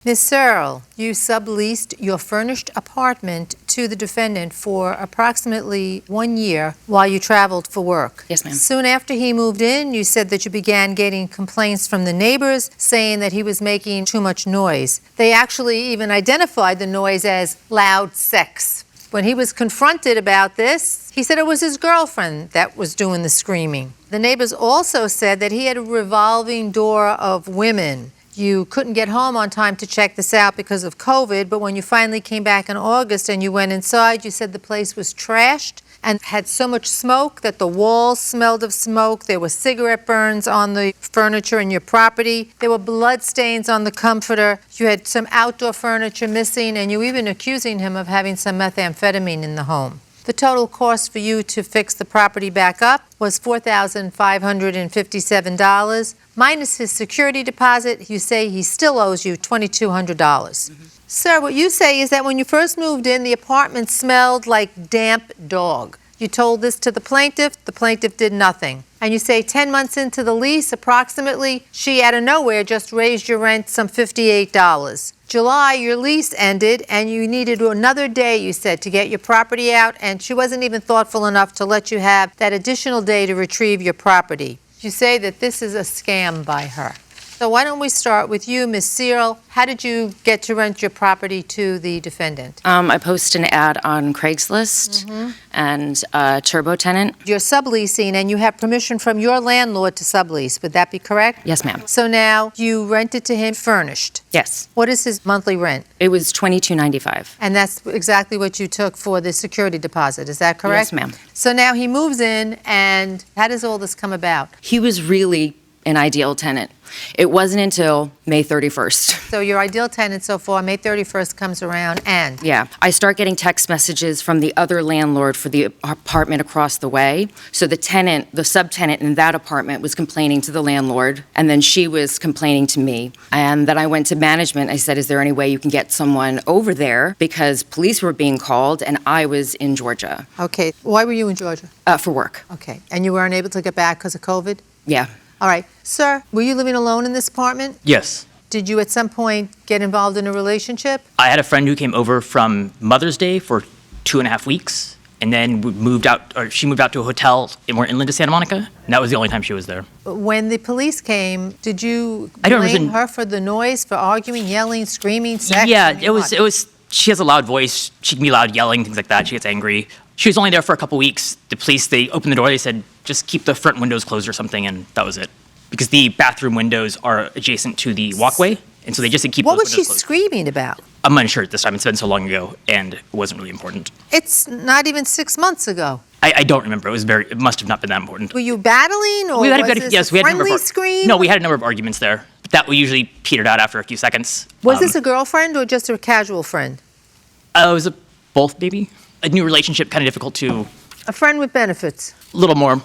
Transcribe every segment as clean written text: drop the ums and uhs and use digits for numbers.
Ms. Searle, you subleased your furnished apartment to the defendant for approximately 1 year while you traveled for work. Yes, ma'am. Soon after he moved in, you said that you began getting complaints from the neighbors saying that he was making too much noise. They actually even identified the noise as loud sex. When he was confronted about this, he said it was his girlfriend that was doing the screaming. The neighbors also said that he had a revolving door of women. You couldn't get home on time to check this out because of COVID, but when you finally came back in August and you went inside, you said the place was trashed and had so much smoke that the walls smelled of smoke. There were cigarette burns on the furniture in your property. There were blood stains on the comforter. You had some outdoor furniture missing, and you were even accusing him of having some methamphetamine in the home. The total cost for you to fix the property back up was $4,557. Minus his security deposit, you say he still owes you $2,200. Sir, what you say is that when you first moved in, the apartment smelled like damp dog. You told this to the plaintiff did nothing. And you say 10 months into the lease, approximately, she out of nowhere just raised your rent some $58. July, your lease ended, and you needed another day, you said, to get your property out, and she wasn't even thoughtful enough to let you have that additional day to retrieve your property. You say that this is a scam by her. So why don't we start with you, Ms. Searle. How did you get to rent your property to the defendant? I posted an ad on Craigslist and Turbo Tenant. You're subleasing, and you have permission from your landlord to sublease. Would that be correct? Yes, ma'am. So now you rented to him furnished. Yes. What is his monthly rent? It was $22.95. And that's exactly what you took for the security deposit. Is that correct? Yes, ma'am. So now he moves in, and how does all this come about? He was really an ideal tenant. It wasn't until May 31st. So your ideal tenant so far, May 31st comes around, and? Yeah. I start getting text messages from the other landlord for the apartment across the way. So the tenant, the subtenant in that apartment was complaining to the landlord, and then she was complaining to me. And then I went to management. I said, is there any way you can get someone over there? Because police were being called, and I was in Georgia. Okay. Why were you in Georgia? For work. Okay. And you weren't able to get back because of COVID? Yeah. All right. Sir, were you living alone in this apartment? Yes. Did you at some point get involved in a relationship? I had a friend who came over from Mother's Day for 2.5 weeks, and then she moved out to a hotel more inland to Santa Monica, and that was the only time she was there. When the police came, did you blame her for the noise, for arguing, yelling, screaming, sex? Yeah, it was, she has a loud voice. She can be loud yelling, things like that. She gets angry. She was only there for a couple weeks. The police, they opened the door, they said, just keep the front windows closed or something, and that was it. Because the bathroom windows are adjacent to the walkway, and so they just said keep those windows closed. What was she screaming about? I'm unsure at this time. It's been so long ago, and it wasn't really important. It's not even 6 months ago. I don't remember. It must have not been that important. Were you battling, or was this a friendly scream? No, we had a number of arguments there. But that usually petered out after a few seconds. Was this a girlfriend or just a casual friend? It was both, maybe. A new relationship, kind of difficult to... A friend with benefits? A little more.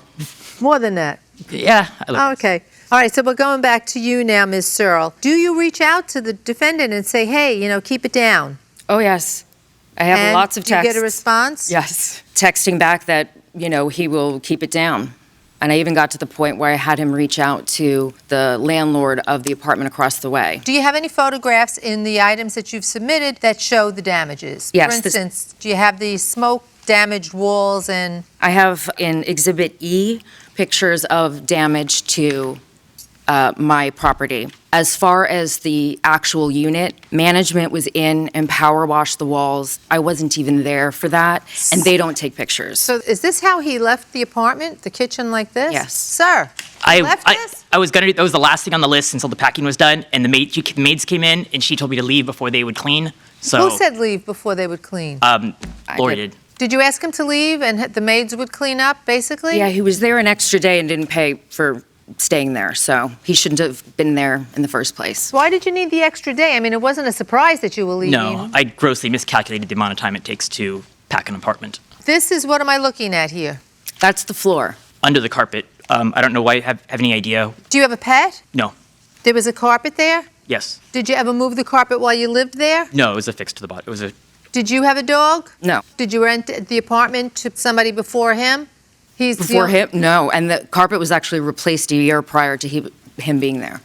More than that? Yeah. Okay. All right, so we're going back to you now, Ms. Searle. Do you reach out to the defendant and say, hey, keep it down? Oh, yes. I have lots of texts. Do you get a response? Yes. Texting back that, he will keep it down. And I even got to the point where I had him reach out to the landlord of the apartment across the way. Do you have any photographs in the items that you've submitted that show the damages? Yes. For instance, do you have the smoke-damaged walls and... I have in Exhibit E pictures of damage to my property. As far as the actual unit, management was in and power washed the walls. I wasn't even there for that, and they don't take pictures. So is this how he left the apartment, the kitchen like this? Yes. Sir, he left this? I was that was the last thing on the list until the packing was done, and the maids came in, and she told me to leave before they would clean. So who said leave before they would clean? Laurie did. Did you ask him to leave and the maids would clean up, basically? Yeah, he was there an extra day and didn't pay for staying there, so he shouldn't have been there in the first place. Why did you need the extra day? I mean, it wasn't a surprise that you were leaving. No, I grossly miscalculated the amount of time it takes to pack an apartment. This is, what am I looking at here? That's the floor. Under the carpet. I don't know why. Have any idea? Do you have a pet? No. There was a carpet there? Yes. Did you ever move the carpet while you lived there? No, it was affixed to the bottom. It was a... Did you have a dog? No. Did you rent the apartment to somebody before him? Before him? No, and the carpet was actually replaced a year prior to him being there.